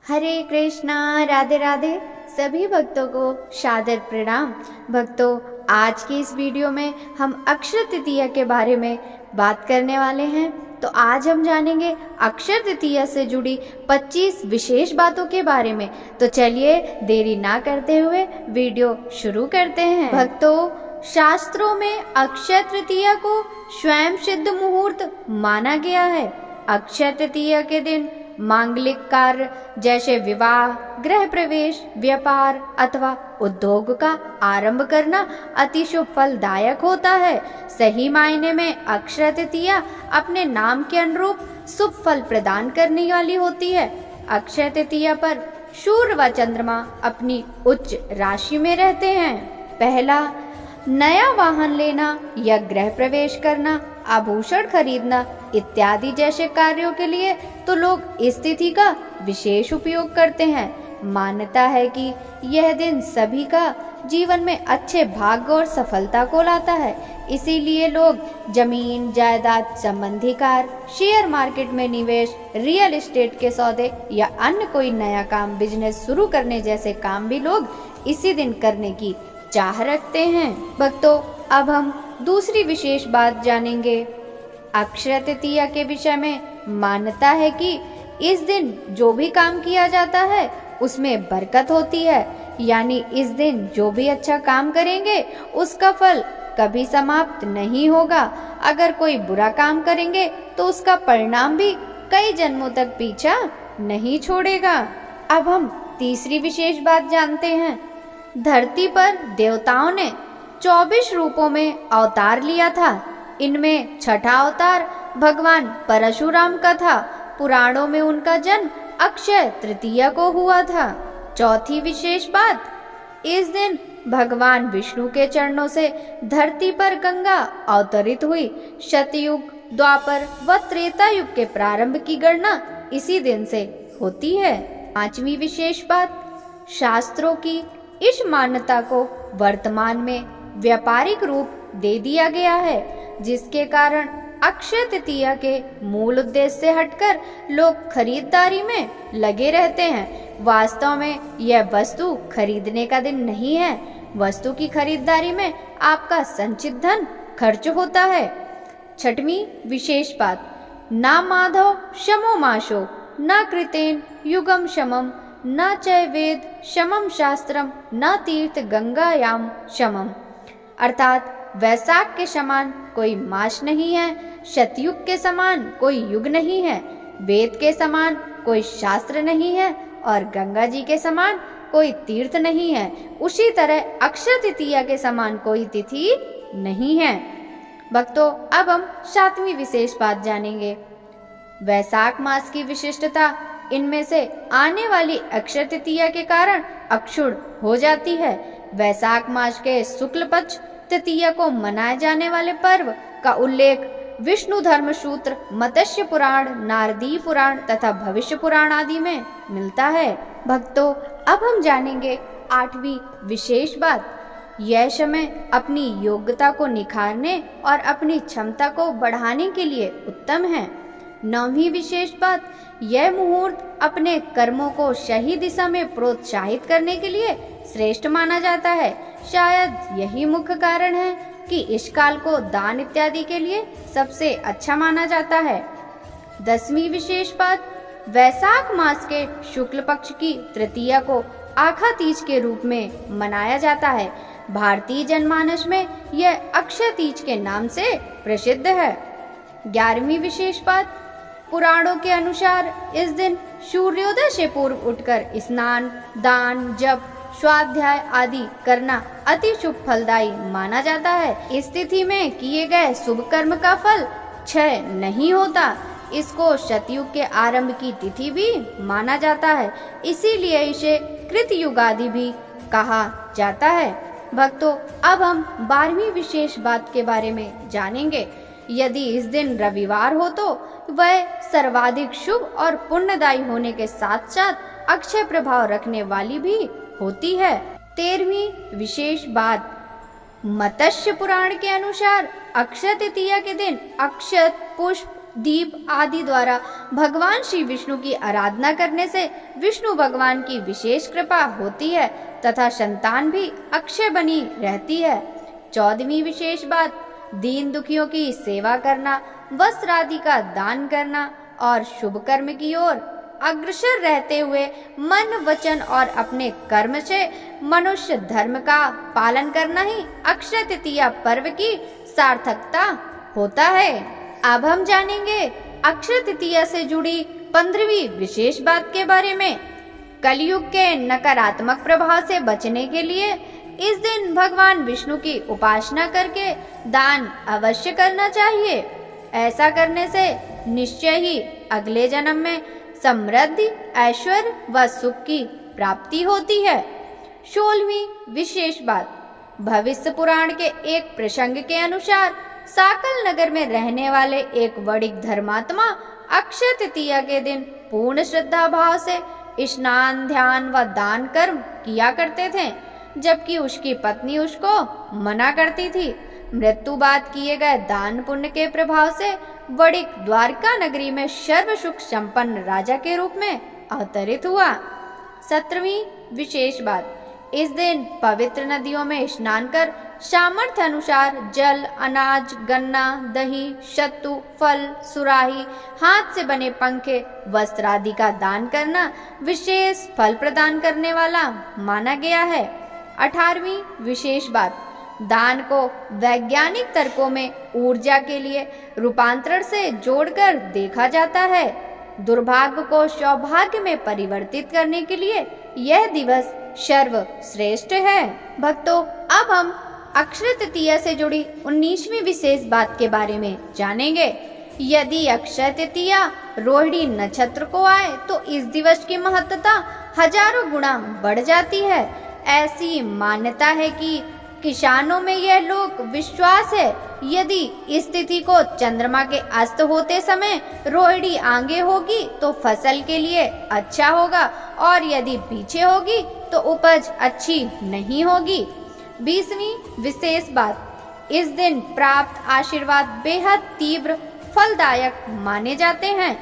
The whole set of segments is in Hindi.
हरे कृष्णा, राधे राधे। सभी भक्तों को सादर प्रणाम। भक्तों, आज की इस वीडियो में हम अक्षय तृतीया के बारे में बात करने वाले हैं। तो आज हम जानेंगे अक्षय तृतीया से जुड़ी 25 विशेष बातों के बारे में। तो चलिए देरी ना करते हुए वीडियो शुरू करते हैं। भक्तों, शास्त्रों में अक्षय तृतीया को स्वयं सिद्ध मुहूर्त माना गया है। अक्षय तृतीया के दिन मांगलिक कार्य जैसे विवाह, गृह प्रवेश, व्यापार अथवा उद्योग का आरंभ करना अति शुभ फलदायक होता है। सही मायने में अक्षय तृतीया अपने नाम के अनुरूप शुभ फल प्रदान करने वाली होती है। अक्षय तृतीया पर सूर्य व चंद्रमा अपनी उच्च राशि में रहते हैं। पहला, नया वाहन लेना या गृह प्रवेश करना, आभूषण खरीदना इत्यादि जैसे कार्यों के लिए तो लोग इस तिथि का विशेष उपयोग करते हैं। मान्यता है कि यह दिन सभी का जीवन में अच्छे भाग्य और सफलता को लाता है। इसीलिए लोग जमीन जायदाद संबंधी कार्य, शेयर मार्केट में निवेश, रियल एस्टेट के सौदे या अन्य कोई नया काम, बिजनेस शुरू करने जैसे काम भी लोग इसी दिन करने की चाह रखते हैं। भक्तों, अब हम दूसरी विशेष बात जानेंगे। अक्षय तृतीया के विषय में मान्यता है कि इस दिन जो भी काम किया जाता है उसमें बरकत होती है। यानी इस दिन जो भी अच्छा काम करेंगे उसका फल कभी समाप्त नहीं होगा। अगर कोई बुरा काम करेंगे तो उसका परिणाम भी कई जन्मों तक पीछा नहीं छोड़ेगा। अब हम तीसरी विशेष बात जानते हैं। धरती पर देवताओं ने 24 रूपों में अवतार लिया था। इनमें छठा अवतार भगवान परशुराम का था। पुराणों में उनका जन्म अक्षय तृतीया को हुआ था। चौथी विशेष बात, इस दिन भगवान विष्णु के चरणों से धरती पर गंगा अवतरित हुई। सतयुग, द्वापर व त्रेता युग के प्रारंभ की गणना इसी दिन से होती है। पांचवी विशेष बात, शास्त्रों की इस मान्यता को वर्तमान में व्यापारिक रूप दे दिया गया है, जिसके कारण अक्षय तृतीया के मूल उद्देश्य से हटकर लोग खरीदारी में लगे रहते हैं। वास्तव में यह वस्तु खरीदने का दिन नहीं है। वस्तु की खरीदारी में आपका संचित धन खर्च होता है। छठवीं विशेष बात, ना माधव शमो माशो, न कृतेन युगम शमम, न चै वेद शमम शास्त्रम, न तीर्थ गंगायाम शमम। अर्थात वैशाख के समान कोई मास नहीं है, शतयुग के समान कोई युग नहीं है, वेद के समान कोई शास्त्र नहीं है और गंगा जी के समान कोई तीर्थ नहीं है। उसी तरह अक्षय तृतीया के समान कोई तिथि नहीं है। भक्तों, अब हम सातवीं विशेष बात जानेंगे। वैशाख मास की विशिष्टता, इनमें से आने वाली अक्षय तृतीया के कारण अक्षुण हो जाती है। वैशाख मास के शुक्ल पक्ष तृतीया को मनाए जाने वाले पर्व का उल्लेख विष्णु धर्म सूत्र, मत्स्य पुराण, नारदी पुराण तथा भविष्य पुराण आदि में मिलता है। भक्तों, अब हम जानेंगे आठवीं विशेष बात। यह समय अपनी योग्यता को निखारने और अपनी क्षमता को बढ़ाने के लिए उत्तम है। नौवीं विशेष बात, यह मुहूर्त अपने कर्मों को सही दिशा में प्रोत्साहित करने के लिए श्रेष्ठ माना जाता है। शायद यही मुख्य कारण है कि इस काल को दान इत्यादि के लिए सबसे अच्छा माना जाता है। 10वीं विशेष बात, वैशाख मास के शुक्ल पक्ष की तृतीया को आखा तीज के रूप में मनाया जाता है। भारतीय जनमानस में यह अक्षय तीज के नाम से प्रसिद्ध है। 11वीं विशेष बात, पुराणों के अनुसार इस दिन सूर्योदय से पूर्व उठकर स्नान, दान, जप, स्वाध्याय आदि करना अति शुभ फलदायी माना जाता है। इस तिथि में किए गए शुभ कर्म का फल क्षय नहीं होता। इसको सतयुग के आरंभ की तिथि भी माना जाता है। इसीलिए इसे कृतयुगादि भी कहा जाता है। भक्तों, अब हम 12वीं विशेष बात के बारे में जानेंगे। यदि इस दिन रविवार हो तो वह सर्वाधिक शुभ और पुण्यदायी होने के साथ साथ अक्षय प्रभाव रखने वाली भी होती है। 13वीं विशेष बात, मत्स्य पुराण के अनुसार अक्षय तृतीया के दिन अक्षत, पुष्प दीप आदि द्वारा भगवान श्री विष्णु की आराधना करने से विष्णु भगवान की विशेष कृपा होती है तथा संतान भी अक्षय बनी रहती है। 14वीं विशेष बात, दीन दुखियों की सेवा करना, वस्त्र आदि का दान करना और शुभ कर्म की ओर अग्रसर रहते हुए मन वचन और अपने कर्म से मनुष्य धर्म का पालन करना ही अक्षय तृतीया पर्व की सार्थकता होता है। अब हम जानेंगे अक्षय तृतीया से जुड़ी 15वीं विशेष बात के बारे में। कलयुग के नकारात्मक प्रभाव से बचने के लिए इस दिन भगवान विष्णु की उपासना करके दान अवश्य करना चाहिए। ऐसा करने से निश्चय ही अगले जन्म में समृद्धि, ऐश्वर्य व सुख की प्राप्ति होती है। 16वीं विशेष बात, भविष्य पुराण के एक प्रसंग के अनुसार साकल नगर में रहने वाले एक वणिक धर्मात्मा अक्षय तृतीया के दिन पूर्ण श्रद्धा भाव से स्नान, ध्यान व दान कर्म किया करते थे, जबकि उसकी पत्नी उसको मना करती थी। मृत्यु बाद किए गए दान पुण्य के प्रभाव से वणिक द्वारका नगरी में सर्व सुख संपन्न राजा के रूप में अवतरित हुआ। 17वीं विशेष बात, इस दिन पवित्र नदियों में स्नान कर सामर्थ्य अनुसार जल, अनाज, गन्ना, दही, सत्तू, फल, सुराही, हाथ से बने पंखे, वस्त्र आदि का दान करना विशेष फल प्रदान करने वाला माना गया है। 18वीं विशेष बात, दान को वैज्ञानिक तर्कों में ऊर्जा के लिए रूपांतरण से जोड़कर देखा जाता है। दुर्भाग्य को सौभाग्य में परिवर्तित करने के लिए यह दिवस सर्वश्रेष्ठ है। भक्तों, अब हम अक्षय तृतीया से जुड़ी 19वीं विशेष बात के बारे में जानेंगे। यदि अक्षय तृतीया रोहिणी नक्षत्र को आए तो इस दिवस की महत्ता हजारों गुना बढ़ जाती है। ऐसी मान्यता है कि किसानों में यह लोक विश्वास है, यदि इस तिथि को चंद्रमा के अस्त होते समय रोहिणी आगे होगी तो फसल के लिए अच्छा होगा और यदि पीछे होगी तो उपज अच्छी नहीं होगी। 20वीं विशेष बात, इस दिन प्राप्त आशीर्वाद बेहद तीव्र फलदायक माने जाते हैं।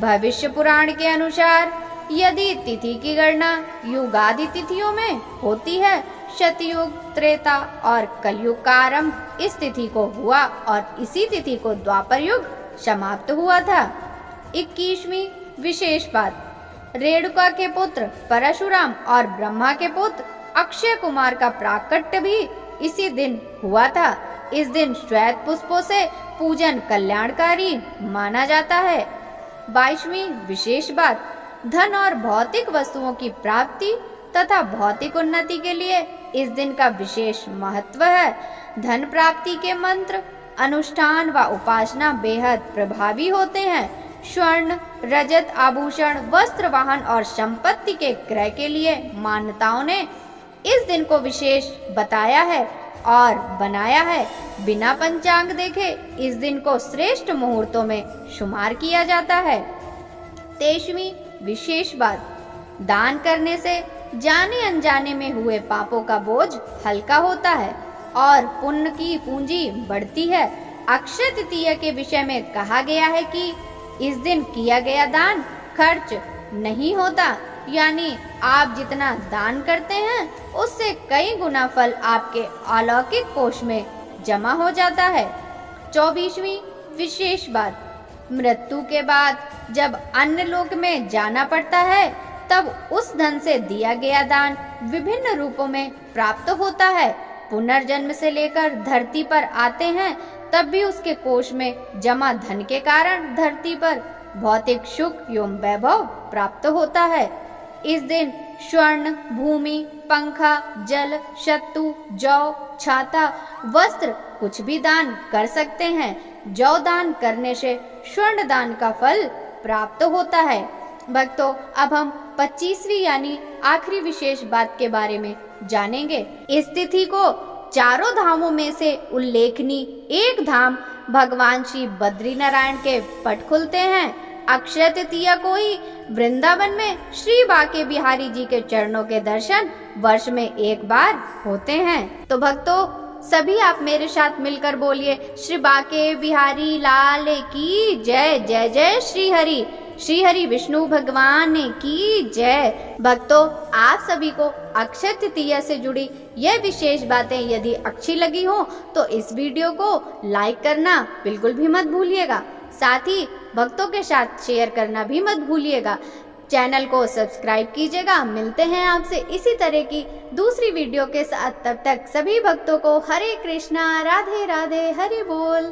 भविष्य पुराण के अनुसार यदि तिथि की गणना युगादि तिथियों में होती है, सतयुग, त्रेता और कलयुग का आरंभ इस तिथि को हुआ और इसी तिथि को द्वापर युग समाप्त हुआ था। 21वीं विशेष बात, रेणुका के पुत्र परशुराम और ब्रह्मा के पुत्र अक्षय कुमार का प्राकट्य भी इसी दिन हुआ था। इस दिन श्वेत पुष्पों से पूजन कल्याणकारी माना जाता है। 22वीं विशेष बात, धन और भौतिक वस्तुओं की प्राप्ति तथा भौतिक उन्नति के लिए इस दिन का विशेष महत्व है। धन प्राप्ति के मंत्र, अनुष्ठान व उपासना बेहद प्रभावी होते हैं। स्वर्ण, रजत, आभूषण, वस्त्र, वाहन और संपत्ति के क्रय के लिए मान्यताओं ने इस दिन को विशेष बताया है और बनाया है। बिना पंचांग देखे इस दिन को श्रेष्ठ मुहूर्तों में शुमार किया जाता है। 23वीं विशेष बात, दान करने से जाने अनजाने में हुए पापों का बोझ हल्का होता है और पुण्य की पूंजी बढ़ती है। अक्षय तृतीया के विषय में कहा गया है कि इस दिन किया गया दान खर्च नहीं होता, यानी आप जितना दान करते हैं उससे कई गुना फल आपके अलौकिक कोष में जमा हो जाता है। 24वीं विशेष बात, मृत्यु के बाद जब अन्य लोक में जाना पड़ता है तब उस धन से दिया गया दान विभिन्न रूपों में प्राप्त होता है। पुनर्जन्म से लेकर धरती पर आते हैं तब भी उसके कोष में जमा धन के कारण धरती पर भौतिक सुख एवं वैभव प्राप्त होता है। इस दिन स्वर्ण, भूमि, पंखा, जल, सत्तू, जौ, छाता, वस्त्र कुछ भी दान कर सकते हैं। जौ दान करने से स्वर्ण दान का फल प्राप्त होता है। भक्तों, अब हम 25वीं यानी आखिरी विशेष बात के बारे में जानेंगे। इस तिथि को चारों धामों में से उल्लेखनीय एक धाम भगवान श्री बद्रीनारायण के पट खुलते हैं। अक्षय तृतीया को ही वृंदावन में श्री बांके बिहारी जी के चरणों के दर्शन वर्ष में एक बार होते हैं। तो भक्तों, सभी आप मेरे साथ मिलकर बोलिए, श्री बाके बिहारी लाल की जय। जय जय श्री हरि विष्णु भगवान की जय। भक्तों, आप सभी को अक्षय तृतीया से जुड़ी यह विशेष बातें यदि अच्छी लगी हो तो इस वीडियो को लाइक करना बिल्कुल भी मत भूलिएगा। साथ ही भक्तों के साथ शेयर करना भी मत भूलिएगा। चैनल को सब्सक्राइब कीजिएगा। मिलते हैं आपसे इसी तरह की दूसरी वीडियो के साथ। तब तक सभी भक्तों को हरे कृष्णा, राधे राधे, हरि बोल।